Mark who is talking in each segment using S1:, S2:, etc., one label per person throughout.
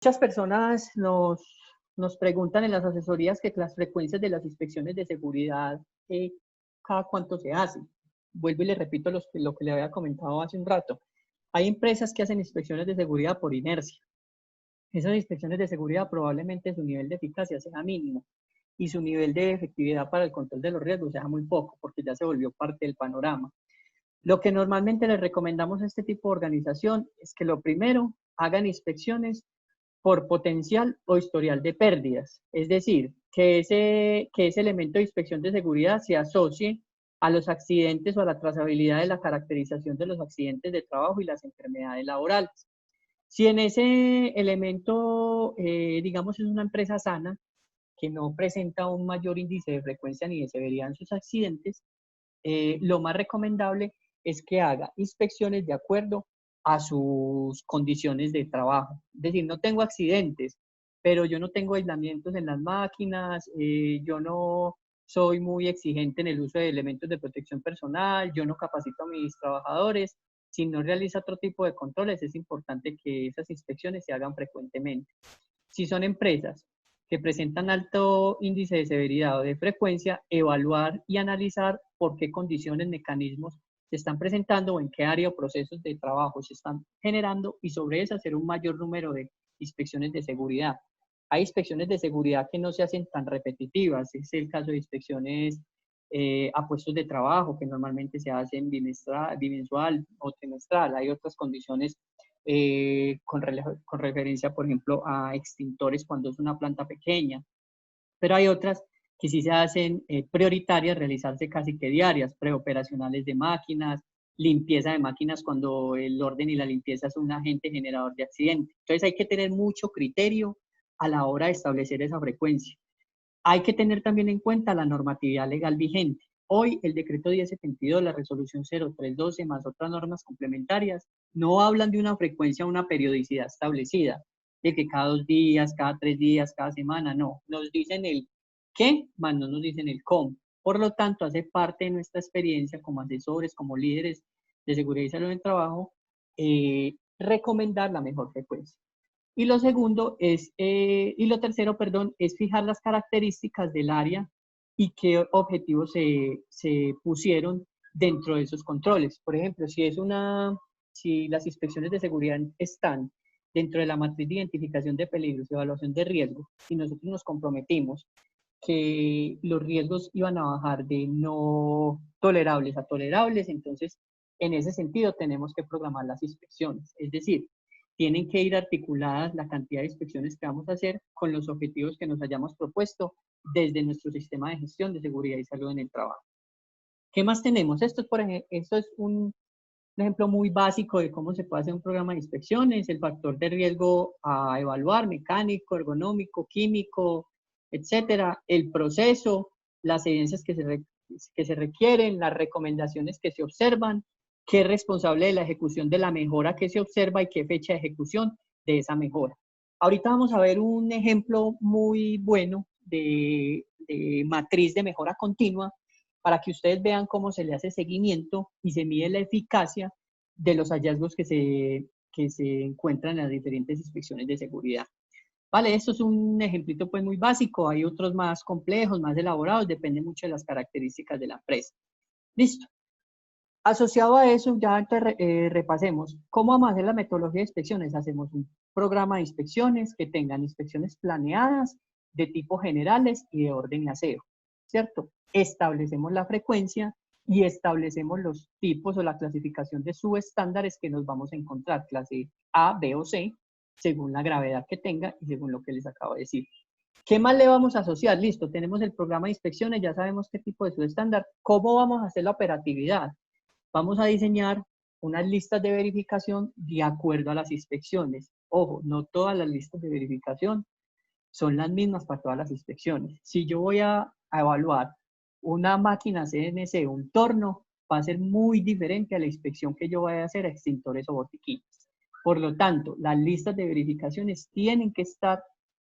S1: Muchas personas nos preguntan en las asesorías que las frecuencias de las inspecciones de seguridad, cada cuánto se hacen. Vuelvo y le repito lo que le había comentado hace un rato. Hay empresas que hacen inspecciones de seguridad por inercia. Esas inspecciones de seguridad probablemente su nivel de eficacia sea mínimo y su nivel de efectividad para el control de los riesgos sea muy poco, porque ya se volvió parte del panorama. Lo que normalmente les recomendamos a este tipo de organización es que lo primero, hagan inspecciones por potencial o historial de pérdidas. Es decir, que ese elemento de inspección de seguridad se asocie a los accidentes o a la trazabilidad de la caracterización de los accidentes de trabajo y las enfermedades laborales. Si en ese elemento, digamos, es una empresa sana, que no presenta un mayor índice de frecuencia ni de severidad en sus accidentes, lo más recomendable es que haga inspecciones de acuerdo a sus condiciones de trabajo. Es decir, no tengo accidentes, pero yo no tengo aislamientos en las máquinas, yo no soy muy exigente en el uso de elementos de protección personal, yo no capacito a mis trabajadores. Si no realiza otro tipo de controles, es importante que esas inspecciones se hagan frecuentemente. Si son empresas que presentan alto índice de severidad o de frecuencia, evaluar y analizar por qué condiciones, mecanismos se están presentando o en qué área o procesos de trabajo se están generando y sobre eso hacer un mayor número de inspecciones de seguridad. Hay inspecciones de seguridad que no se hacen tan repetitivas, es el caso de inspecciones a puestos de trabajo que normalmente se hacen bimensual o trimestral. Hay otras condiciones con referencia, por ejemplo, a extintores cuando es una planta pequeña, pero hay otras que sí se hacen prioritarias, realizarse casi que diarias, preoperacionales de máquinas, limpieza de máquinas cuando el orden y la limpieza es un agente generador de accidentes. Entonces hay que tener mucho criterio a la hora de establecer esa frecuencia. Hay que tener también en cuenta la normatividad legal vigente. Hoy el decreto 1072, la resolución 0312 más otras normas complementarias no hablan de una frecuencia o una periodicidad establecida, de que cada 2 días, cada 3 días, cada semana, no. Nos dicen el qué, más no nos dicen el cómo. Por lo tanto, hace parte de nuestra experiencia como asesores, como líderes de seguridad y salud en el trabajo, recomendar la mejor frecuencia. Y lo segundo es, y lo tercero, perdón, es fijar las características del área y qué objetivos se pusieron dentro de esos controles. Por ejemplo, si las inspecciones de seguridad están dentro de la matriz de identificación de peligros y evaluación de riesgos, y nosotros nos comprometimos que los riesgos iban a bajar de no tolerables a tolerables, entonces en ese sentido tenemos que programar las inspecciones. Es decir, tienen que ir articuladas la cantidad de inspecciones que vamos a hacer con los objetivos que nos hayamos propuesto desde nuestro sistema de gestión de seguridad y salud en el trabajo. ¿Qué más tenemos? Esto es un ejemplo muy básico de cómo se puede hacer un programa de inspecciones, el factor de riesgo a evaluar, mecánico, ergonómico, químico, etcétera, el proceso, las evidencias que se requieren, las recomendaciones que se observan, qué es responsable de la ejecución de la mejora que se observa y qué fecha de ejecución de esa mejora. Ahorita vamos a ver un ejemplo muy bueno de matriz de mejora continua para que ustedes vean cómo se le hace seguimiento y se mide la eficacia de los hallazgos que se encuentran en las diferentes inspecciones de seguridad. Vale, esto es un ejemplito pues muy básico, hay otros más complejos, más elaborados, depende mucho de las características de la empresa. Listo. Asociado a eso, ya repasemos cómo vamos a hacer la metodología de inspecciones. Hacemos un programa de inspecciones que tengan inspecciones planeadas de tipo generales y de orden y aseo, ¿cierto? Establecemos la frecuencia y establecemos los tipos o la clasificación de subestándares que nos vamos a encontrar, clase A, B o C, según la gravedad que tenga y según lo que les acabo de decir. ¿Qué más le vamos a asociar? Listo, tenemos el programa de inspecciones, ya sabemos qué tipo de subestándar. ¿Cómo vamos a hacer la operatividad? Vamos a diseñar unas listas de verificación de acuerdo a las inspecciones. Ojo, no todas las listas de verificación son las mismas para todas las inspecciones. Si yo voy a evaluar una máquina CNC, un torno, va a ser muy diferente a la inspección que yo vaya a hacer a extintores o botiquines. Por lo tanto, las listas de verificaciones tienen que estar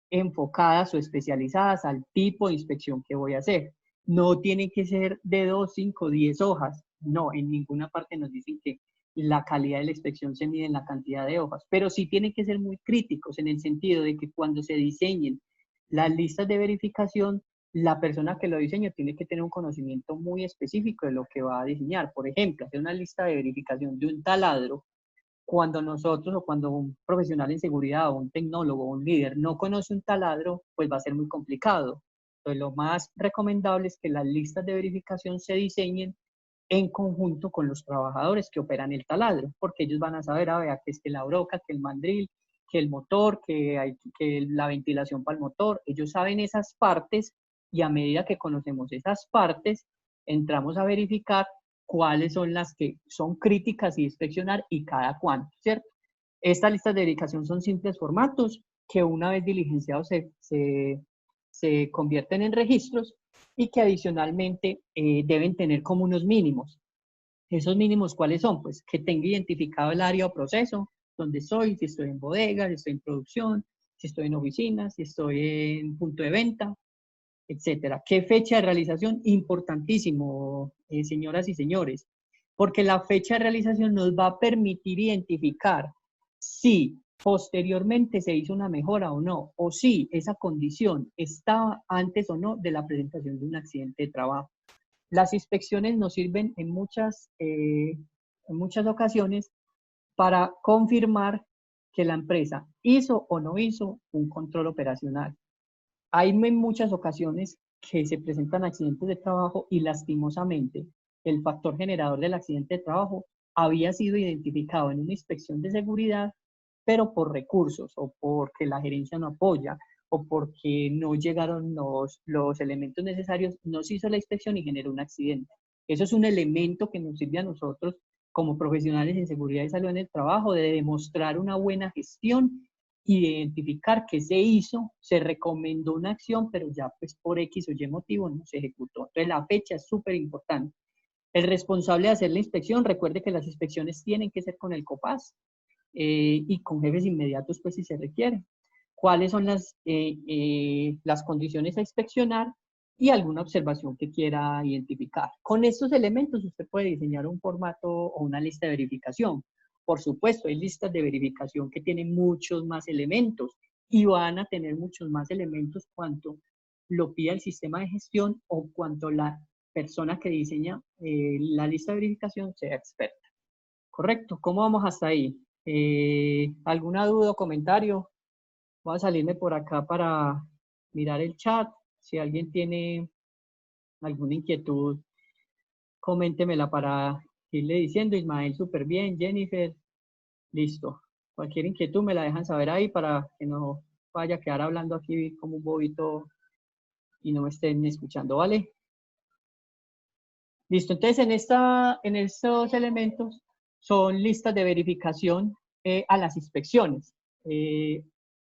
S1: enfocadas o especializadas al tipo de inspección que voy a hacer. No tienen que ser de 2, 5, 10 hojas. No, en ninguna parte nos dicen que la calidad de la inspección se mide en la cantidad de hojas, pero sí tienen que ser muy críticos en el sentido de que cuando se diseñen las listas de verificación, la persona que lo diseña tiene que tener un conocimiento muy específico de lo que va a diseñar. Por ejemplo, hacer una lista de verificación de un taladro, cuando nosotros o cuando un profesional en seguridad o un tecnólogo o un líder no conoce un taladro, pues va a ser muy complicado. Entonces, lo más recomendable es que las listas de verificación se diseñen en conjunto con los trabajadores que operan el taladro, porque ellos van a saber, vea, que es que la broca, que el mandril, que el motor, que la ventilación para el motor, ellos saben esas partes y a medida que conocemos esas partes, entramos a verificar cuáles son las que son críticas y inspeccionar y cada cuánto, ¿cierto? Estas listas de verificación son simples formatos que una vez diligenciados se convierten en registros y que adicionalmente deben tener como unos mínimos. ¿Esos mínimos cuáles son? Pues que tenga identificado el área o proceso, donde estoy, si estoy en bodega, si estoy en producción, si estoy en oficina, si estoy en punto de venta, etcétera. ¿Qué fecha de realización? Importantísimo, señoras y señores, porque la fecha de realización nos va a permitir identificar si posteriormente se hizo una mejora o no, o si esa condición estaba antes o no de la presentación de un accidente de trabajo. Las inspecciones nos sirven en muchas ocasiones para confirmar que la empresa hizo o no hizo un control operacional. Hay en muchas ocasiones que se presentan accidentes de trabajo y lastimosamente el factor generador del accidente de trabajo había sido identificado en una inspección de seguridad, pero por recursos o porque la gerencia no apoya o porque no llegaron los elementos necesarios, no se hizo la inspección y generó un accidente. Eso es un elemento que nos sirve a nosotros como profesionales en seguridad y salud en el trabajo, de demostrar una buena gestión y de identificar qué se hizo, se recomendó una acción, pero ya pues por X o Y motivo no se ejecutó. Entonces la fecha es súper importante. El responsable de hacer la inspección, recuerde que las inspecciones tienen que ser con el COPAS y con jefes inmediatos pues si se requiere. ¿Cuáles son las condiciones a inspeccionar? Y alguna observación que quiera identificar. Con estos elementos usted puede diseñar un formato o una lista de verificación. Por supuesto, hay listas de verificación que tienen muchos más elementos y van a tener muchos más elementos cuanto lo pida el sistema de gestión o cuanto la persona que diseña la lista de verificación sea experta. Correcto, ¿cómo vamos hasta ahí? ¿Alguna duda o comentario? Voy a salirme por acá para mirar el chat. Si alguien tiene alguna inquietud, coméntemela para irle diciendo. Ismael, súper bien. Jennifer, listo. Cualquier inquietud me la dejan saber ahí para que no vaya a quedar hablando aquí como un bobito y no me estén escuchando, ¿vale? Listo. Entonces, en estos elementos son listas de verificación a las inspecciones.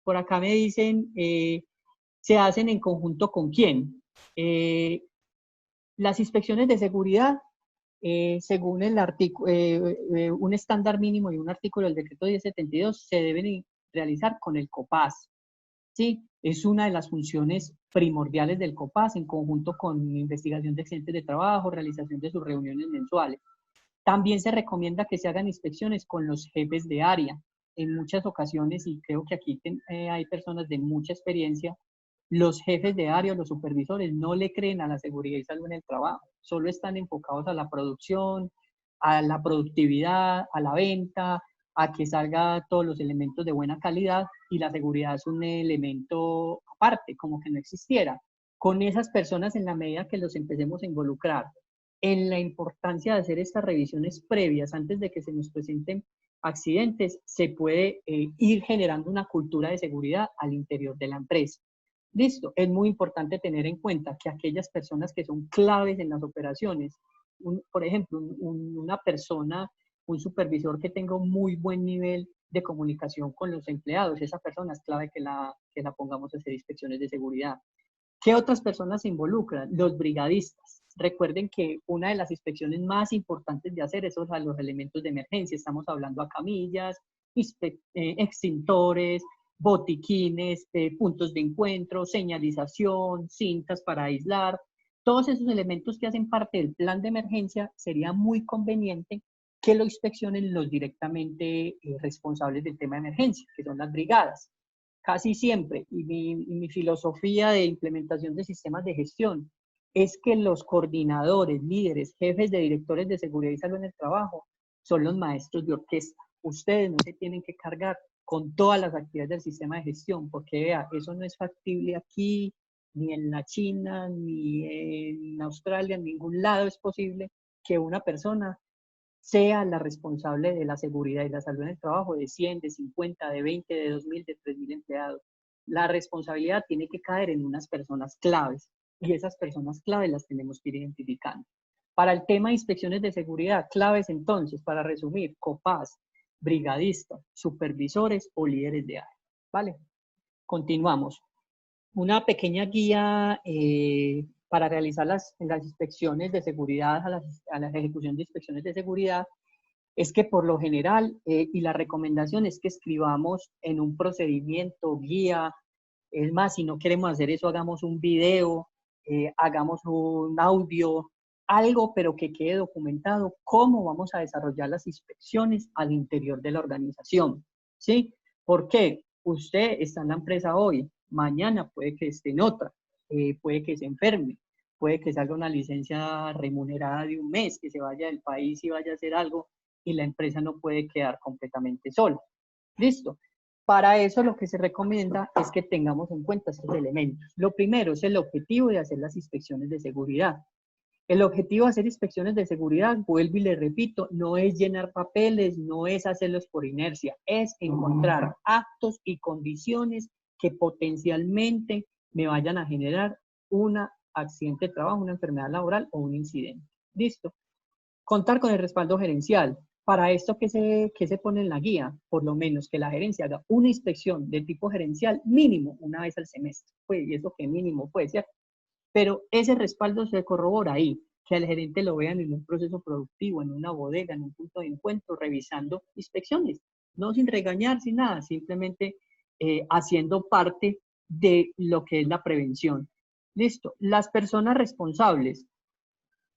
S1: Por acá me dicen, ¿se hacen en conjunto con quién? Las inspecciones de seguridad, según el un estándar mínimo y un artículo del decreto 1072, se deben realizar con el COPAS. ¿Sí? Es una de las funciones primordiales del COPAS en conjunto con investigación de accidentes de trabajo, realización de sus reuniones mensuales. También se recomienda que se hagan inspecciones con los jefes de área. En muchas ocasiones, y creo que aquí hay personas de mucha experiencia, los jefes de área o los supervisores no le creen a la seguridad y salud en el trabajo, solo están enfocados a la producción, a la productividad, a la venta, a que salga todos los elementos de buena calidad y la seguridad es un elemento aparte, como que no existiera. Con esas personas, en la medida que los empecemos a involucrar en la importancia de hacer estas revisiones previas antes de que se nos presenten accidentes, se puede ir generando una cultura de seguridad al interior de la empresa. Listo, es muy importante tener en cuenta que aquellas personas que son claves en las operaciones, por ejemplo, una persona, un supervisor que tenga un muy buen nivel de comunicación con los empleados, esa persona es clave que la pongamos a hacer inspecciones de seguridad. ¿Qué otras personas se involucran? Los brigadistas. Recuerden que una de las inspecciones más importantes de hacer es a los elementos de emergencia. Estamos hablando a camillas, extintores, botiquines, puntos de encuentro, señalización, cintas para aislar. Todos esos elementos que hacen parte del plan de emergencia sería muy conveniente que lo inspeccionen los directamente responsables del tema de emergencia, que son las brigadas. Casi siempre, y mi filosofía de implementación de sistemas de gestión es que los coordinadores, líderes, jefes de directores de seguridad y salud en el trabajo son los maestros de orquesta. Ustedes no se tienen que cargar con todas las actividades del sistema de gestión, porque vea, eso no es factible aquí, ni en la China, ni en Australia, en ningún lado es posible que una persona sea la responsable de la seguridad y la salud en el trabajo de 100, de 50, de 20, de 2.000, de 3.000 empleados. La responsabilidad tiene que caer en unas personas claves y esas personas claves las tenemos que ir identificando. Para el tema de inspecciones de seguridad, claves entonces, para resumir, COPAS, brigadistas, supervisores o líderes de área. ¿Vale? Continuamos. Una pequeña guía para realizar las inspecciones de seguridad, a la ejecución de inspecciones de seguridad, es que por lo general, y la recomendación es que escribamos en un procedimiento, guía, es más, si no queremos hacer eso, hagamos un video, hagamos un audio, algo, pero que quede documentado cómo vamos a desarrollar las inspecciones al interior de la organización, ¿sí? ¿Por qué? Usted está en la empresa hoy, mañana puede que esté en otra, puede que se enferme, puede que salga una licencia remunerada de un mes, que se vaya del país y vaya a hacer algo, y la empresa no puede quedar completamente sola. ¿Listo? Para eso lo que se recomienda es que tengamos en cuenta estos elementos. Lo primero es el objetivo de hacer las inspecciones de seguridad. El objetivo de hacer inspecciones de seguridad, vuelvo y le repito, no es llenar papeles, no es hacerlos por inercia, es encontrar actos y condiciones que potencialmente me vayan a generar un accidente de trabajo, una enfermedad laboral o un incidente. ¿Listo? Contar con el respaldo gerencial. Para esto, ¿qué se pone en la guía? Por lo menos que la gerencia haga una inspección de tipo gerencial mínimo una vez al semestre. Pues, y eso que mínimo puede ser. Pero ese respaldo se corrobora ahí, que al gerente lo vean en un proceso productivo, en una bodega, en un punto de encuentro, revisando inspecciones. No sin regañar, sin nada, simplemente haciendo parte de lo que es la prevención. Listo. Las personas responsables,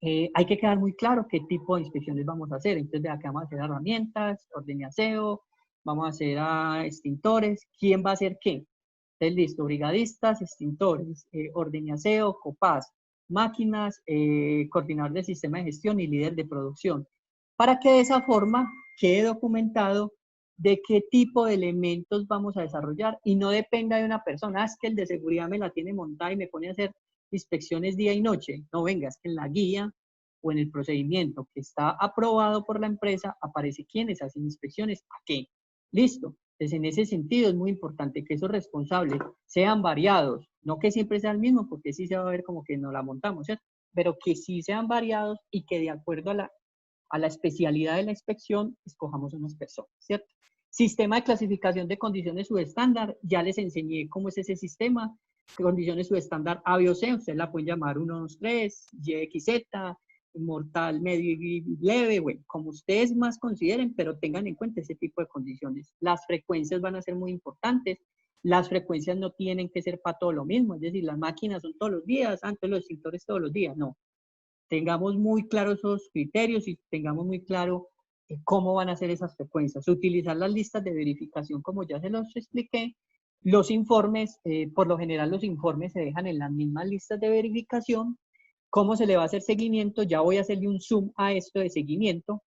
S1: hay que quedar muy claro qué tipo de inspecciones vamos a hacer. Entonces, de acá vamos a hacer herramientas, orden y aseo, vamos a hacer extintores. ¿Quién va a hacer qué? Entonces, listo, brigadistas, extintores, orden y aseo, COPAS, máquinas, coordinador del sistema de gestión y líder de producción. Para que de esa forma quede documentado de qué tipo de elementos vamos a desarrollar y no dependa de una persona, es que el de seguridad me la tiene montada y me pone a hacer inspecciones día y noche. No, venga, es que en la guía o en el procedimiento que está aprobado por la empresa aparece quiénes hacen inspecciones, a qué. Listo. Entonces, en ese sentido es muy importante que esos responsables sean variados, no que siempre sea el mismo, porque sí se va a ver como que no la montamos, ¿cierto? Pero que sí sean variados y que de acuerdo a la especialidad de la inspección escojamos unas personas, ¿cierto? Sistema de clasificación de condiciones subestándar, ya les enseñé cómo es ese sistema, condiciones subestándar A, B o C, ustedes la pueden llamar 1, 2, 3, Y, X, Z, mortal, medio y leve, bueno, como ustedes más consideren, pero tengan en cuenta ese tipo de condiciones. Las frecuencias van a ser muy importantes, las frecuencias no tienen que ser para todo lo mismo, es decir, las máquinas son todos los días, antes los extintores todos los días, no. Tengamos muy claros esos criterios y tengamos muy claro cómo van a ser esas frecuencias. Utilizar las listas de verificación, como ya se los expliqué. Los informes, por lo general los informes se dejan en las mismas listas de verificación. ¿Cómo se le va a hacer seguimiento? Ya voy a hacerle un zoom a esto de seguimiento.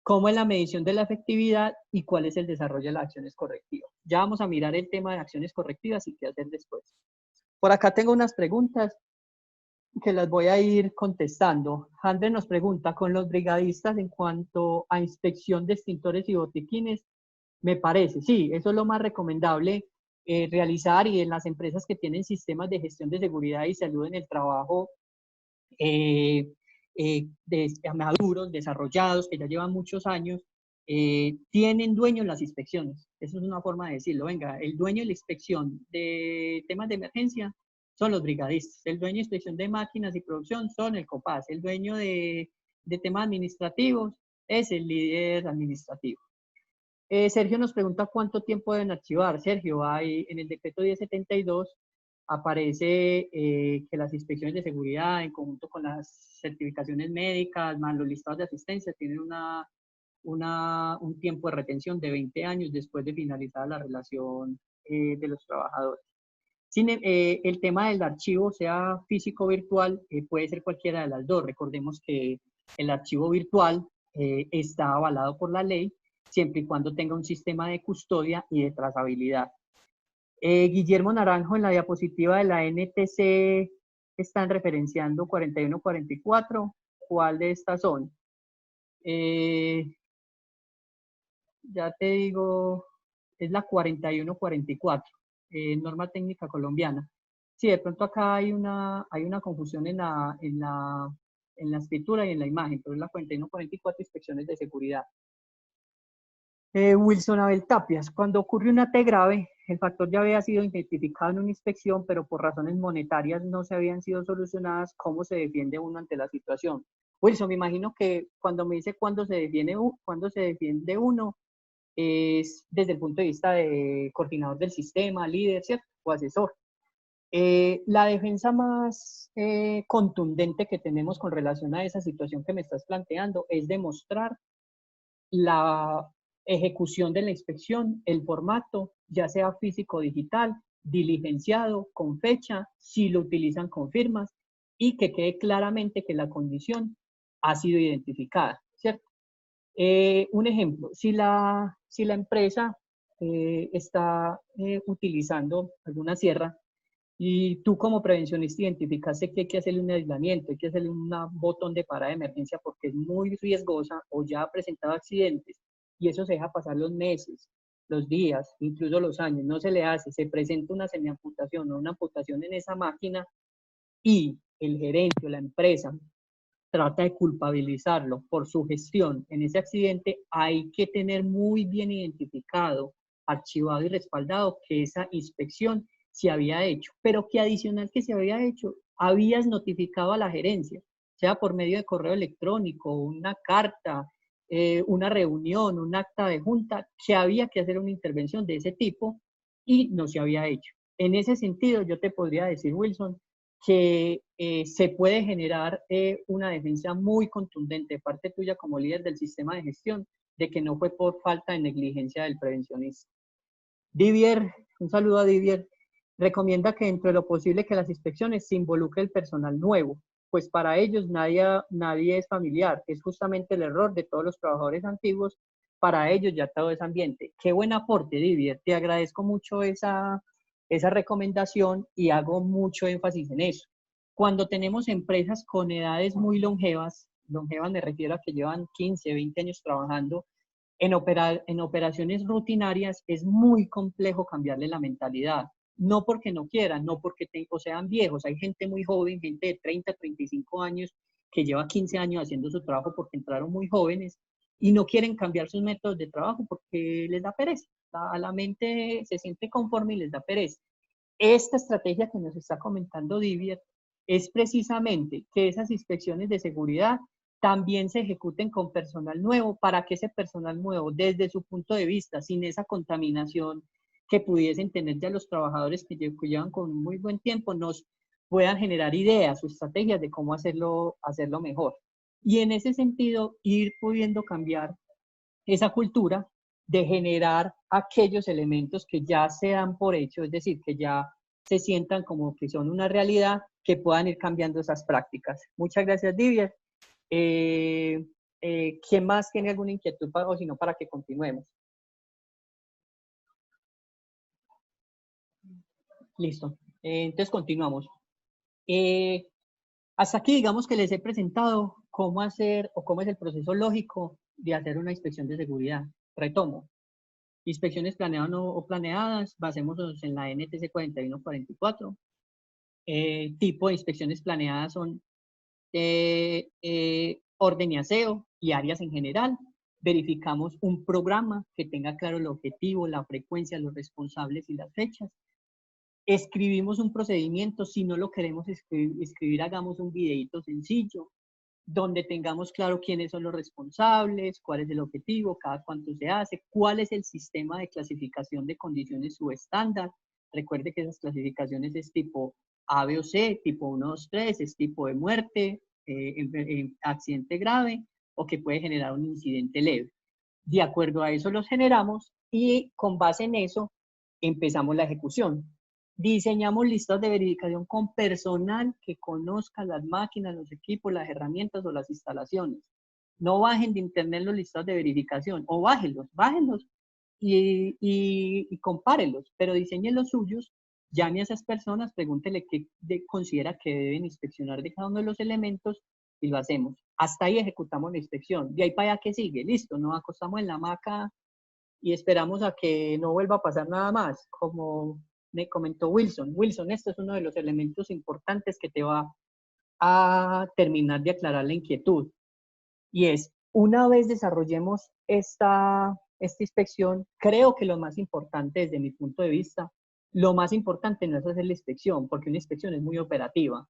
S1: ¿Cómo es la medición de la efectividad y cuál es el desarrollo de las acciones correctivas? Ya vamos a mirar el tema de acciones correctivas y qué hacer después. Por acá tengo unas preguntas que las voy a ir contestando. Andrés nos pregunta, con los brigadistas en cuanto a inspección de extintores y botiquines, me parece, sí, eso es lo más recomendable realizar, y en las empresas que tienen sistemas de gestión de seguridad y salud en el trabajo maduros, desarrollados, que ya llevan muchos años, tienen dueños las inspecciones. Eso es una forma de decirlo. Venga, el dueño de la inspección de temas de emergencia son los brigadistas. El dueño de inspección de máquinas y producción son el COPAS. El dueño de temas administrativos es el líder administrativo. Sergio nos pregunta cuánto tiempo deben archivar. Sergio, hay en el decreto 1072 aparece que las inspecciones de seguridad en conjunto con las certificaciones médicas, más los listados de asistencia, tienen un tiempo de retención de 20 años después de finalizar la relación de los trabajadores. El tema del archivo, sea físico o virtual, puede ser cualquiera de las dos. Recordemos que el archivo virtual está avalado por la ley siempre y cuando tenga un sistema de custodia y de trazabilidad. Guillermo Naranjo, en la diapositiva de la NTC están referenciando 4144. ¿Cuál de estas son? Ya te digo, es la 4144, norma técnica colombiana. Sí, de pronto acá hay una confusión en la escritura y en la imagen, pero es la 4144, inspecciones de seguridad. Wilson Abel Tapias, cuando ocurre una T grave, el factor ya había sido identificado en una inspección, pero por razones monetarias no se habían sido solucionadas. ¿Cómo se defiende uno ante la situación? Wilson, me imagino que cuando me dice cuándo se defiende uno, es desde el punto de vista de coordinador del sistema, líder, ¿cierto? O asesor. La defensa más contundente que tenemos con relación a esa situación que me estás planteando es demostrar la ejecución de la inspección, el formato, ya sea físico o digital, diligenciado, con fecha, si lo utilizan con firmas, y que quede claramente que la condición ha sido identificada, ¿cierto? Un ejemplo, si la empresa está utilizando alguna sierra y tú como prevencionista identificaste que hay que hacerle un aislamiento, hay que hacerle un botón de parada de emergencia porque es muy riesgosa o ya ha presentado accidentes y eso se deja pasar los meses, los días, incluso los años, no se le hace, se presenta una semiamputación o una amputación en esa máquina y el gerente o la empresa trata de culpabilizarlo por su gestión en ese accidente, hay que tener muy bien identificado, archivado y respaldado que esa inspección se había hecho, pero que adicional que se había hecho, habías notificado a la gerencia, sea por medio de correo electrónico, una carta, una reunión, un acta de junta, que había que hacer una intervención de ese tipo y no se había hecho. En ese sentido, yo te podría decir, Wilson, que se puede generar una defensa muy contundente de parte tuya como líder del sistema de gestión, de que no fue por falta de negligencia del prevencionista. Divier, un saludo a Divier, recomienda que dentro de lo posible que las inspecciones se involucre el personal nuevo, pues para ellos nadie es familiar, es justamente el error de todos los trabajadores antiguos, para ellos ya todo es ambiente. Qué buen aporte, Divier, te agradezco mucho esa recomendación y hago mucho énfasis en eso. Cuando tenemos empresas con edades muy longevas me refiero a que llevan 15, 20 años trabajando, en operaciones rutinarias es muy complejo cambiarle la mentalidad. No porque no quieran, no porque sean viejos. Hay gente muy joven, gente de 30, 35 años que lleva 15 años haciendo su trabajo porque entraron muy jóvenes y no quieren cambiar sus métodos de trabajo porque les da pereza. A la mente se siente conforme y les da pereza. Esta estrategia que nos está comentando Divier es precisamente que esas inspecciones de seguridad también se ejecuten con personal nuevo para que ese personal nuevo, desde su punto de vista, sin esa contaminación que pudiesen tener ya los trabajadores que llevan con muy buen tiempo, nos puedan generar ideas o estrategias de cómo hacerlo mejor. Y en ese sentido, ir pudiendo cambiar esa cultura de generar aquellos elementos que ya se dan por hecho, es decir, que ya se sientan como que son una realidad, que puedan ir cambiando esas prácticas. Muchas gracias, Divier. ¿Quién más tiene alguna inquietud o si no, para que continuemos? Listo. Entonces continuamos. Hasta aquí digamos que les he presentado cómo hacer o cómo es el proceso lógico de hacer una inspección de seguridad. Retomo. Inspecciones planeadas o planeadas, basémonos en la NTC 4144. Tipo de inspecciones planeadas son orden y aseo y áreas en general. Verificamos un programa que tenga claro el objetivo, la frecuencia, los responsables y las fechas. Escribimos un procedimiento, si no lo queremos escribir hagamos un videito sencillo, donde tengamos claro quiénes son los responsables, cuál es el objetivo, cada cuánto se hace, cuál es el sistema de clasificación de condiciones subestándar. Recuerde que esas clasificaciones es tipo A, B o C, tipo 1, 2, 3, es tipo de muerte, accidente grave o que puede generar un incidente leve. De acuerdo a eso los generamos y con base en eso empezamos la ejecución. Diseñamos listas de verificación con personal que conozca las máquinas, los equipos, las herramientas o las instalaciones. No bajen de internet los listados de verificación, o bájenlos y compárenlos, pero diseñen los suyos, llame a esas personas, pregúntele qué considera que deben inspeccionar de cada uno de los elementos y lo hacemos. Hasta ahí ejecutamos la inspección. De ahí para allá, ¿qué sigue? Listo, nos acostamos en la hamaca y esperamos a que no vuelva a pasar nada más, como me comentó Wilson. Wilson, este es uno de los elementos importantes que te va a terminar de aclarar la inquietud. Y es, una vez desarrollemos esta inspección, creo que lo más importante desde mi punto de vista, lo más importante no es hacer la inspección, porque una inspección es muy operativa.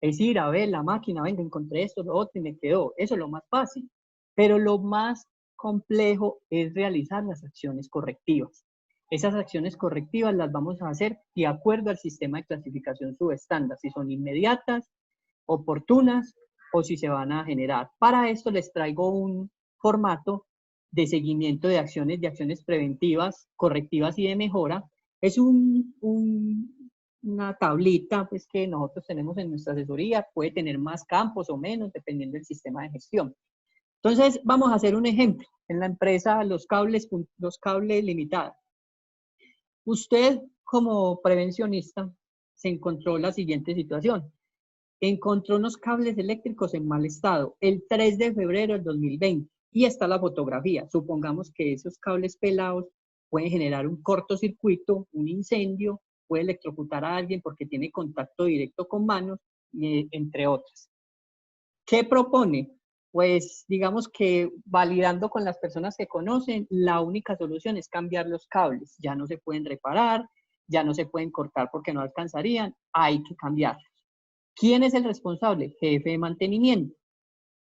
S1: Es ir a ver la máquina, venga, encontré esto, lo otro y me quedó. Eso es lo más fácil. Pero lo más complejo es realizar las acciones correctivas. Esas acciones correctivas las vamos a hacer de acuerdo al sistema de clasificación subestándar, si son inmediatas, oportunas o si se van a generar. Para esto les traigo un formato de seguimiento de acciones preventivas, correctivas y de mejora. Es una tablita pues, que nosotros tenemos en nuestra asesoría, puede tener más campos o menos, dependiendo del sistema de gestión. Entonces, vamos a hacer un ejemplo. En la empresa Los Cables Limitada. Usted, como prevencionista, se encontró la siguiente situación. Encontró unos cables eléctricos en mal estado el 3 de febrero del 2020 y está la fotografía. Supongamos que esos cables pelados pueden generar un cortocircuito, un incendio, puede electrocutar a alguien porque tiene contacto directo con manos, entre otras. ¿Qué propone? Pues digamos que validando con las personas que conocen, la única solución es cambiar los cables. Ya no se pueden reparar, ya no se pueden cortar porque no alcanzarían, hay que cambiarlos. ¿Quién es el responsable? Jefe de mantenimiento.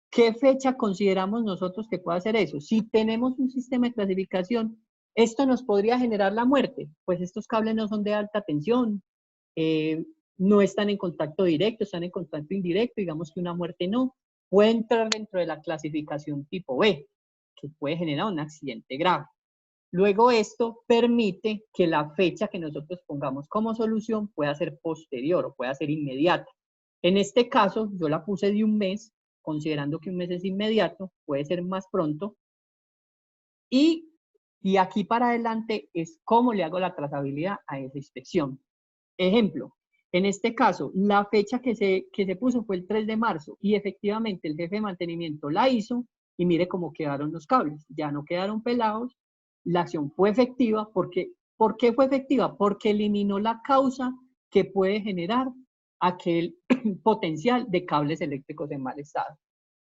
S1: ¿Qué fecha consideramos nosotros que puede hacer eso? Si tenemos un sistema de clasificación, ¿esto nos podría generar la muerte? Pues estos cables no son de alta tensión, no están en contacto directo, están en contacto indirecto, digamos que una muerte no. Puede entrar dentro de la clasificación tipo B, que puede generar un accidente grave. Luego esto permite que la fecha que nosotros pongamos como solución pueda ser posterior o pueda ser inmediata. En este caso, yo la puse de un mes, considerando que un mes es inmediato, puede ser más pronto. Y aquí para adelante es cómo le hago la trazabilidad a esa inspección. Ejemplo, en este caso, la fecha que se puso fue el 3 de marzo y efectivamente el jefe de mantenimiento la hizo y mire cómo quedaron los cables. Ya no quedaron pelados, la acción fue efectiva. ¿Por qué fue efectiva? Porque eliminó la causa que puede generar aquel potencial de cables eléctricos en mal estado.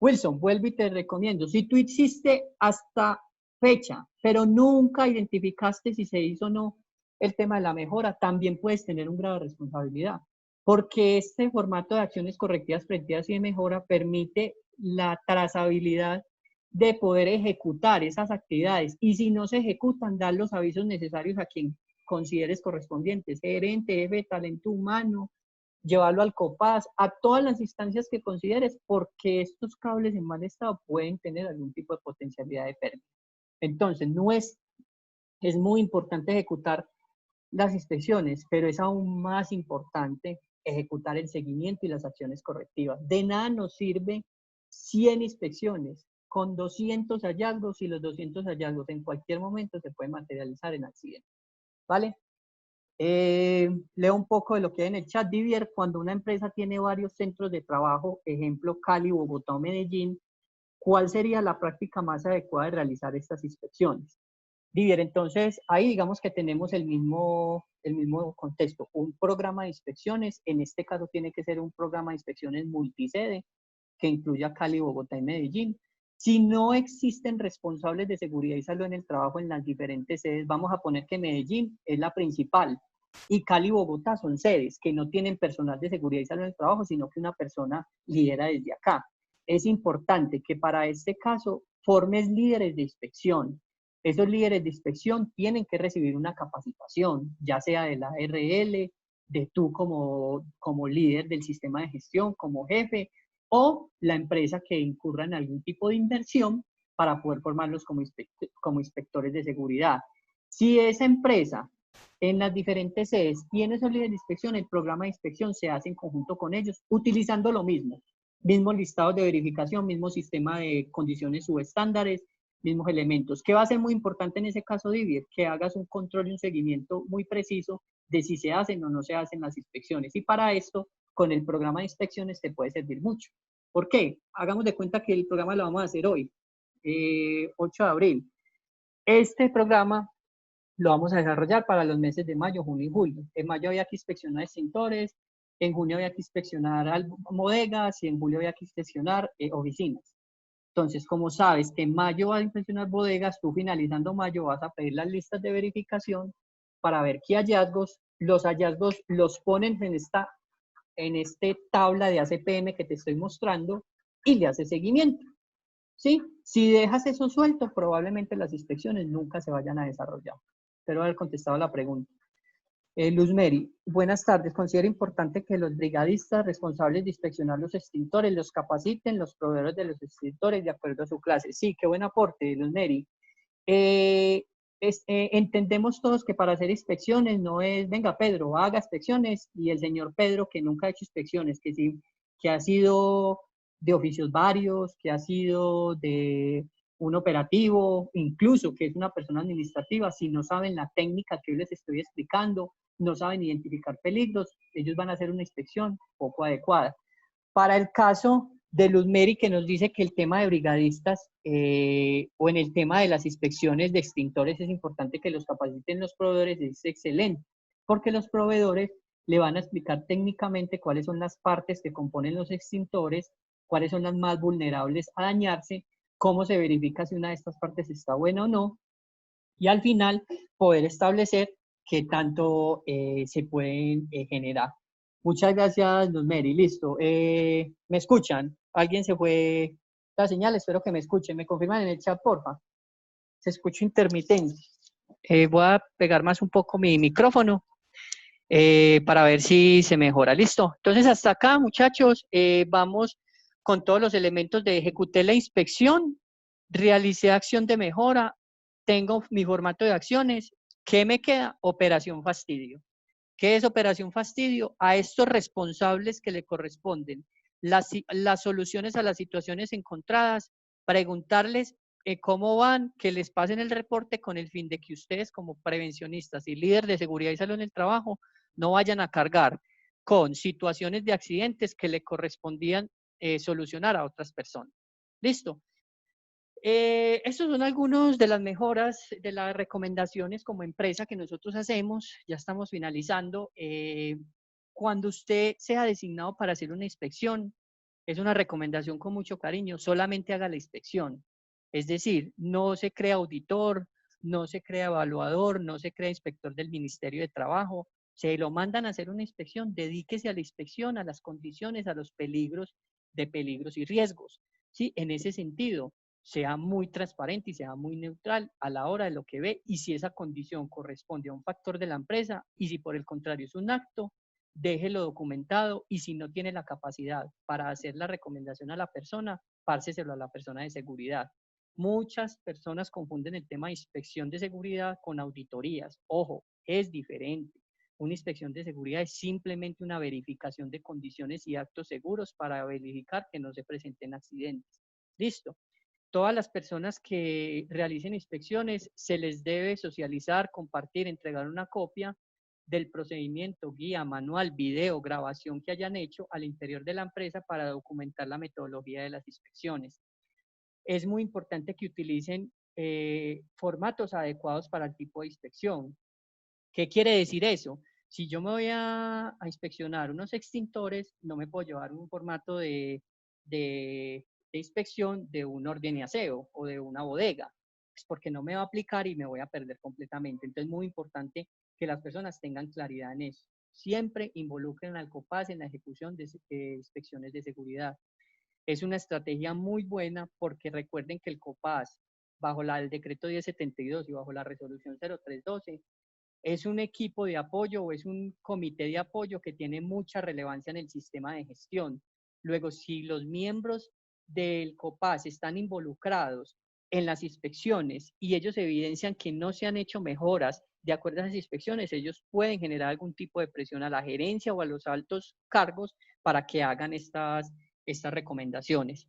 S1: Wilson, vuelvo y te recomiendo, si tú hiciste hasta fecha, pero nunca identificaste si se hizo o no el tema de la mejora, también puedes tener un grado de responsabilidad, porque este formato de acciones correctivas, preventivas y de mejora permite la trazabilidad de poder ejecutar esas actividades, y si no se ejecutan, dar los avisos necesarios a quien consideres correspondientes, gerente, jefe, talento humano, llevarlo al COPAS, a todas las instancias que consideres, porque estos cables en mal estado pueden tener algún tipo de potencialidad de pérdida. Entonces, es muy importante ejecutar las inspecciones, pero es aún más importante ejecutar el seguimiento y las acciones correctivas. De nada nos sirve 100 inspecciones con 200 hallazgos, y los 200 hallazgos en cualquier momento se pueden materializar en accidentes. ¿Vale? Leo un poco de lo que hay en el chat. Divier, cuando una empresa tiene varios centros de trabajo, ejemplo Cali, Bogotá o Medellín, ¿cuál sería la práctica más adecuada de realizar estas inspecciones? Divier, entonces ahí digamos que tenemos el mismo contexto, un programa de inspecciones. En este caso tiene que ser un programa de inspecciones multisede que incluya Cali, Bogotá y Medellín. Si no existen responsables de seguridad y salud en el trabajo en las diferentes sedes, vamos a poner que Medellín es la principal y Cali y Bogotá son sedes que no tienen personal de seguridad y salud en el trabajo, sino que una persona lidera desde acá. Es importante que para este caso formes líderes de inspección. Esos líderes de inspección tienen que recibir una capacitación, ya sea de la ARL, de tú como líder del sistema de gestión, como jefe, o la empresa que incurra en algún tipo de inversión para poder formarlos como inspectores de seguridad. Si esa empresa en las diferentes sedes tiene esos líderes de inspección, el programa de inspección se hace en conjunto con ellos, utilizando lo mismo, mismos listados de verificación, mismo sistema de condiciones subestándares, mismos elementos. ¿Qué va a ser muy importante en ese caso, Didier? Que hagas un control y un seguimiento muy preciso de si se hacen o no se hacen las inspecciones. Y para esto, con el programa de inspecciones te puede servir mucho. ¿Por qué? Hagamos de cuenta que el programa lo vamos a hacer hoy, 8 de abril. Este programa lo vamos a desarrollar para los meses de mayo, junio y julio. En mayo había que inspeccionar extintores, en junio había que inspeccionar bodegas y en julio había que inspeccionar oficinas. Entonces, como sabes que en mayo vas a inspeccionar bodegas, tú finalizando mayo vas a pedir las listas de verificación para ver qué hallazgos, los hallazgos los ponen en este tabla de ACPM que te estoy mostrando y le haces seguimiento. ¿Sí? Si dejas eso suelto, probablemente las inspecciones nunca se vayan a desarrollar. Espero haber contestado la pregunta. Luz Mary, buenas tardes. Considero importante que los brigadistas responsables de inspeccionar los extintores los capaciten los proveedores de los extintores de acuerdo a su clase. Sí, qué buen aporte, Luz Mary. Entendemos todos que para hacer inspecciones no es, venga Pedro, haga inspecciones, y el señor Pedro que nunca ha hecho inspecciones, que sí, que ha sido de oficios varios, que ha sido de un operativo, incluso que es una persona administrativa, si no saben la técnica que yo les estoy explicando, no saben identificar peligros, ellos van a hacer una inspección poco adecuada. Para el caso de Luz Mary, que nos dice que el tema de brigadistas o en el tema de las inspecciones de extintores es importante que los capaciten los proveedores, es excelente, porque los proveedores le van a explicar técnicamente cuáles son las partes que componen los extintores, cuáles son las más vulnerables a dañarse, cómo se verifica si una de estas partes está buena o no, y al final poder establecer qué tanto se pueden generar. Muchas gracias, Luz Mary. Listo. ¿Me escuchan? ¿Alguien se fue la señal? Espero que me escuchen. ¿Me confirman en el chat, porfa? Se escucha intermitente. Voy a pegar más un poco mi micrófono para ver si se mejora. Listo. Entonces, hasta acá, muchachos, vamos con todos los elementos de ejecuté la inspección, realicé acción de mejora, tengo mi formato de acciones. ¿Qué me queda? Operación fastidio. ¿Qué es operación fastidio? A estos responsables que le corresponden las soluciones a las situaciones encontradas, preguntarles cómo van, que les pasen el reporte con el fin de que ustedes como prevencionistas y líder de seguridad y salud en el trabajo no vayan a cargar con situaciones de accidentes que le correspondían solucionar a otras personas. ¿Listo? Estos son algunos de las mejoras, de las recomendaciones como empresa que nosotros hacemos. Ya estamos finalizando. Cuando usted sea designado para hacer una inspección, es una recomendación con mucho cariño, solamente haga la inspección. Es decir, no se crea auditor, no se crea evaluador, no se crea inspector del Ministerio de Trabajo. Se lo mandan a hacer una inspección, dedíquese a la inspección, a las condiciones, a los peligros y riesgos. ¿Sí? En ese sentido, sea muy transparente y sea muy neutral a la hora de lo que ve, y si esa condición corresponde a un factor de la empresa y si por el contrario es un acto, déjelo documentado, y si no tiene la capacidad para hacer la recomendación a la persona, párseselo a la persona de seguridad. Muchas personas confunden el tema de inspección de seguridad con auditorías. Ojo, es diferente. Una inspección de seguridad es simplemente una verificación de condiciones y actos seguros para verificar que no se presenten accidentes. Listo. Todas las personas que realicen inspecciones se les debe socializar, compartir, entregar una copia del procedimiento, guía, manual, video, grabación que hayan hecho al interior de la empresa para documentar la metodología de las inspecciones. Es muy importante que utilicen formatos adecuados para el tipo de inspección. ¿Qué quiere decir eso? Si yo me voy a inspeccionar unos extintores, no me puedo llevar un formato de inspección de un orden y aseo o de una bodega, pues porque no me va a aplicar y me voy a perder completamente. Entonces es muy importante que las personas tengan claridad en eso. Siempre involucren al COPAS en la ejecución de inspecciones de seguridad. Es una estrategia muy buena porque recuerden que el COPAS, bajo el decreto 1072 y bajo la resolución 0312, es un equipo de apoyo o es un comité de apoyo que tiene mucha relevancia en el sistema de gestión. Luego, si los miembros del COPAS están involucrados en las inspecciones y ellos evidencian que no se han hecho mejoras de acuerdo a esas inspecciones, ellos pueden generar algún tipo de presión a la gerencia o a los altos cargos para que hagan estas recomendaciones.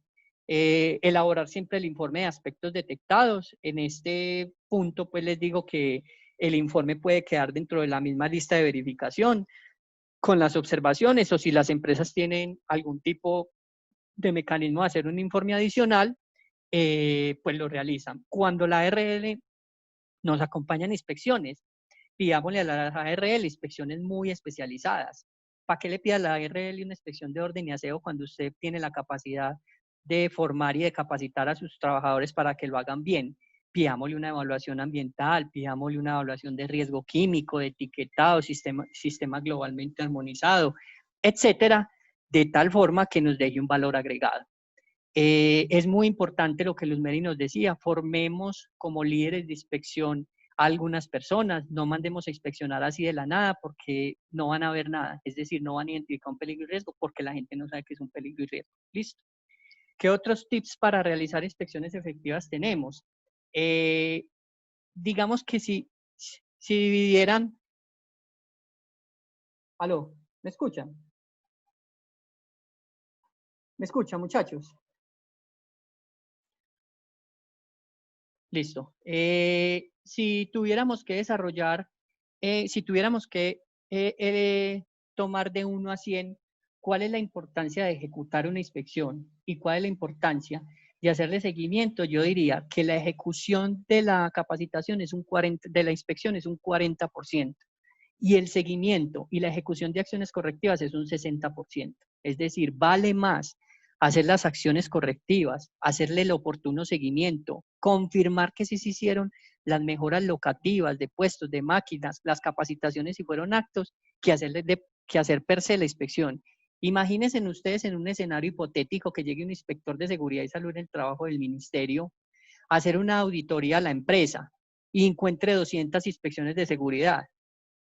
S1: Elaborar siempre el informe de aspectos detectados. En este punto, pues les digo que el informe puede quedar dentro de la misma lista de verificación con las observaciones, o si las empresas tienen algún tipo de mecanismo de hacer un informe adicional, pues lo realizan. Cuando la ARL nos acompaña en inspecciones, pidámosle a la ARL inspecciones muy especializadas. ¿Para qué le pida a la ARL una inspección de orden y aseo cuando usted tiene la capacidad de formar y de capacitar a sus trabajadores para que lo hagan bien? Pidámosle una evaluación ambiental, pidámosle una evaluación de riesgo químico, de etiquetado, sistema globalmente armonizado, etcétera, de tal forma que nos deje un valor agregado. Es muy importante lo que Luz Mary nos decía, formemos como líderes de inspección a algunas personas, no mandemos a inspeccionar así de la nada porque no van a ver nada, es decir, no van a identificar un peligro y riesgo porque la gente no sabe qué es un peligro y riesgo. ¿Listo? ¿Qué otros tips para realizar inspecciones efectivas tenemos? Digamos que si dividieran... ¿Aló? ¿Me escuchan? ¿Me escuchan, muchachos? Listo. Si tuviéramos que desarrollar, si tuviéramos que tomar de 1 a 100, ¿cuál es la importancia de ejecutar una inspección y cuál es la importancia de hacerle seguimiento? Yo diría que la ejecución de la capacitación es un 40%, de la inspección es un 40%, y el seguimiento y la ejecución de acciones correctivas es un 60%. Es decir, vale más hacer las acciones correctivas, hacerle el oportuno seguimiento, confirmar que sí se hicieron las mejoras locativas de puestos, de máquinas, las capacitaciones si fueron actos, que hacer per se la inspección. Imagínense ustedes en un escenario hipotético que llegue un inspector de seguridad y salud en el trabajo del ministerio a hacer una auditoría a la empresa y encuentre 200 inspecciones de seguridad.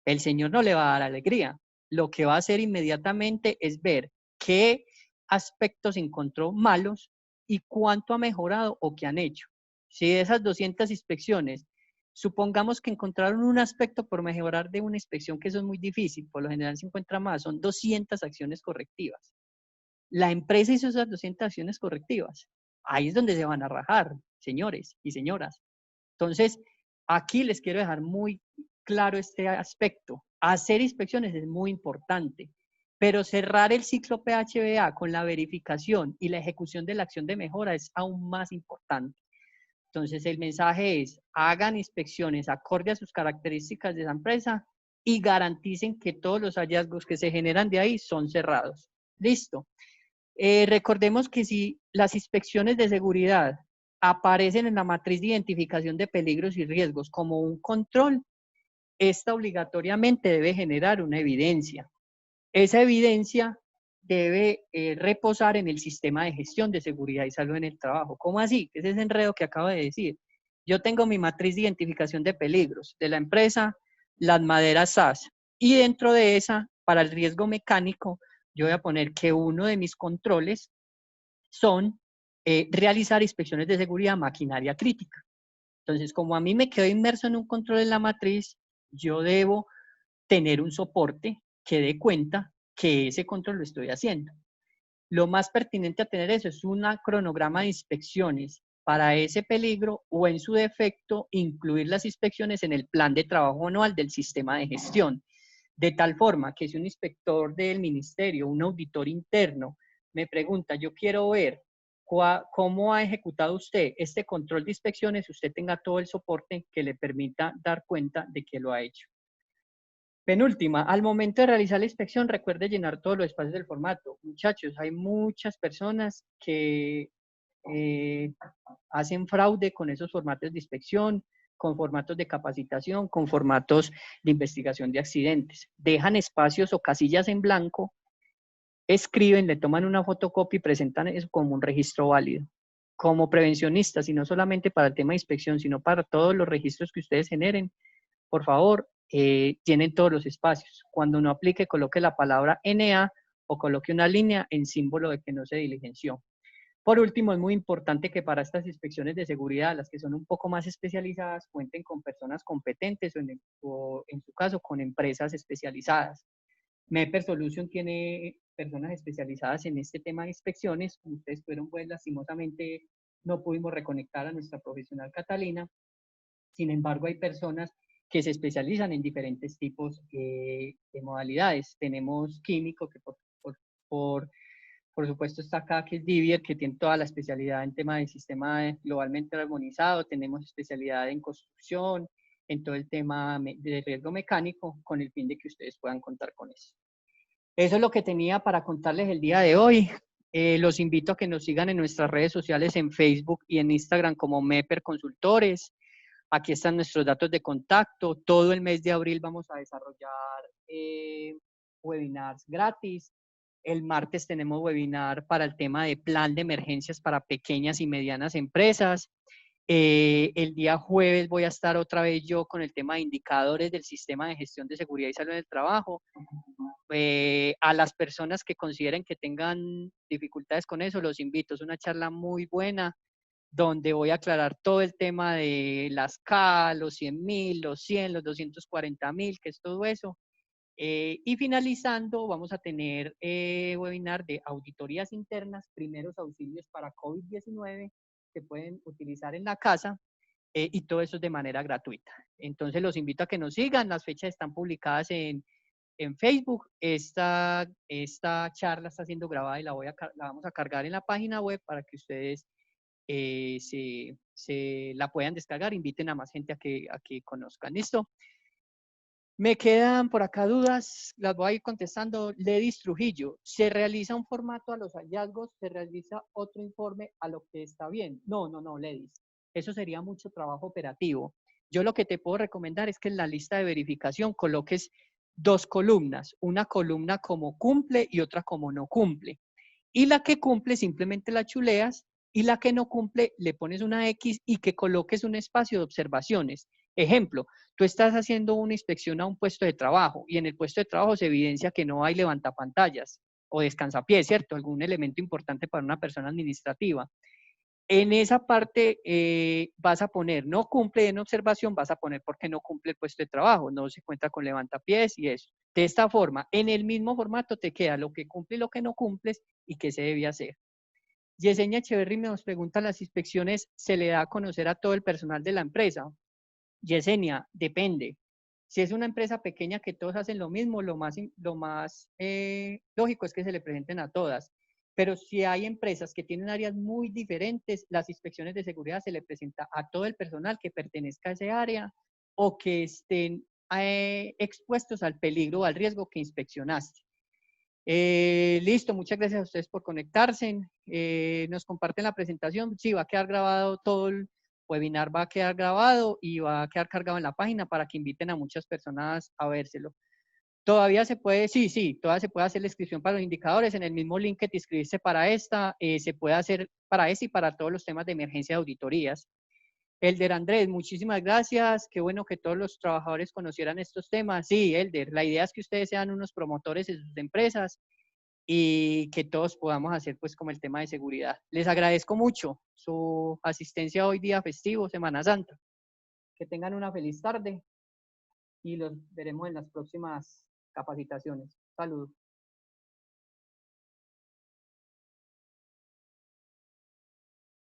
S1: El Señor no le va a dar alegría. Lo que va a hacer inmediatamente es ver qué aspectos encontró malos y cuánto ha mejorado o qué han hecho. Si de esas 200 inspecciones, supongamos que encontraron un aspecto por mejorar de una inspección, que eso es muy difícil, por lo general se encuentra más, son 200 acciones correctivas. La empresa hizo esas 200 acciones correctivas. Ahí es donde se van a rajar, señores y señoras. Entonces, aquí les quiero dejar muy claro este aspecto. Hacer inspecciones es muy importante, pero cerrar el ciclo PHBA con la verificación y la ejecución de la acción de mejora es aún más importante. Entonces, el mensaje es, hagan inspecciones acorde a sus características de esa empresa y garanticen que todos los hallazgos que se generan de ahí son cerrados. Listo. Recordemos que si las inspecciones de seguridad aparecen en la matriz de identificación de peligros y riesgos como un control, esta obligatoriamente debe generar una evidencia. Esa evidencia debe reposar en el sistema de gestión de seguridad y salud en el trabajo. ¿Cómo así? Ese es ese enredo que acabo de decir. Yo tengo mi matriz de identificación de peligros de la empresa, las maderas SAS, y dentro de esa, para el riesgo mecánico, yo voy a poner que uno de mis controles son realizar inspecciones de seguridad maquinaria crítica. Entonces, como a mí me quedo inmerso en un control en la matriz, yo debo tener un soporte que dé cuenta que ese control lo estoy haciendo. Lo más pertinente a tener eso es un cronograma de inspecciones para ese peligro o en su defecto incluir las inspecciones en el plan de trabajo anual del sistema de gestión. De tal forma que si un inspector del ministerio, un auditor interno, me pregunta, yo quiero ver cómo ha ejecutado usted este control de inspecciones, usted tenga todo el soporte que le permita dar cuenta de que lo ha hecho. Penúltima, al momento de realizar la inspección, recuerde llenar todos los espacios del formato. Muchachos, hay muchas personas que hacen fraude con esos formatos de inspección, con formatos de capacitación, con formatos de investigación de accidentes. Dejan espacios o casillas en blanco, escriben, le toman una fotocopia y presentan eso como un registro válido. Como prevencionistas, y no solamente para el tema de inspección, sino para todos los registros que ustedes generen, por favor, llenen todos los espacios. Cuando no aplique, coloque la palabra NA o coloque una línea en símbolo de que no se diligenció. Por último, es muy importante que para estas inspecciones de seguridad, las que son un poco más especializadas, cuenten con personas competentes o en su caso con empresas especializadas. Mepper Solution tiene personas especializadas en este tema de inspecciones. Como ustedes pudieron ver, lastimosamente no pudimos reconectar a nuestra profesional Catalina. Sin embargo, hay personas que se especializan en diferentes tipos de modalidades. Tenemos químico, que por supuesto está acá, que es Divier, que tiene toda la especialidad en tema de sistema globalmente armonizado. Tenemos especialidad en construcción, en todo el tema de riesgo mecánico, con el fin de que ustedes puedan contar con eso. Eso es lo que tenía para contarles el día de hoy. Los invito a que nos sigan en nuestras redes sociales en Facebook y en Instagram como Mepper Consultores. Aquí están nuestros datos de contacto. Todo el mes de abril vamos a desarrollar webinars gratis. El martes tenemos webinar para el tema de plan de emergencias para pequeñas y medianas empresas. El día jueves voy a estar otra vez yo con el tema de indicadores del sistema de gestión de seguridad y salud en el trabajo. A las personas que consideren que tengan dificultades con eso, los invito. Es una charla muy buena donde voy a aclarar todo el tema de las K, los 100.000, los 100, los 240.000, que es todo eso. Y finalizando, vamos a tener webinar de auditorías internas, primeros auxilios para COVID-19 que pueden utilizar en la casa, y todo eso es de manera gratuita. Entonces los invito a que nos sigan, las fechas están publicadas en Facebook. Esta charla está siendo grabada y la vamos a cargar en la página web para que ustedes se la puedan descargar, inviten a más gente a que conozcan. ¿Listo? Me quedan por acá dudas, las voy a ir contestando. Ledis Trujillo, ¿se realiza un formato a los hallazgos? ¿Se realiza otro informe a lo que está bien? No, Ledis. Eso sería mucho trabajo operativo. Yo lo que te puedo recomendar es que en la lista de verificación coloques dos columnas, una columna como cumple y otra como no cumple. Y la que cumple simplemente la chuleas, y la que no cumple le pones una X y que coloques un espacio de observaciones. Ejemplo, tú estás haciendo una inspección a un puesto de trabajo y en el puesto de trabajo se evidencia que no hay levantapantallas o descansapiés, ¿cierto? Algún elemento importante para una persona administrativa. En esa parte vas a poner no cumple en observación, vas a poner porque no cumple el puesto de trabajo, no se cuenta con levantapiés y eso. De esta forma, en el mismo formato te queda lo que cumple y lo que no cumples y qué se debe hacer. Yesenia Echeverry nos pregunta, ¿las inspecciones se le da a conocer a todo el personal de la empresa? Yesenia, depende. Si es una empresa pequeña que todos hacen lo mismo, lo más lógico es que se le presenten a todas. Pero si hay empresas que tienen áreas muy diferentes, las inspecciones de seguridad se le presenta a todo el personal que pertenezca a ese área o que estén expuestos al peligro o al riesgo que inspeccionaste. Listo, muchas gracias a ustedes por conectarse. Nos comparten la presentación. Sí, va a quedar grabado todo el webinar, va a quedar grabado y va a quedar cargado en la página para que inviten a muchas personas a vérselo. Todavía se puede, sí, todavía se puede hacer la inscripción para los indicadores en el mismo link que te inscribiste para esta, se puede hacer para este y para todos los temas de emergencia de auditorías. Elder Andrés, muchísimas gracias. Qué bueno que todos los trabajadores conocieran estos temas. Sí, Elder, la idea es que ustedes sean unos promotores de sus empresas y que todos podamos hacer pues como el tema de seguridad. Les agradezco mucho su asistencia hoy día festivo, Semana Santa. Que tengan una feliz tarde y los veremos en las próximas capacitaciones. Saludos.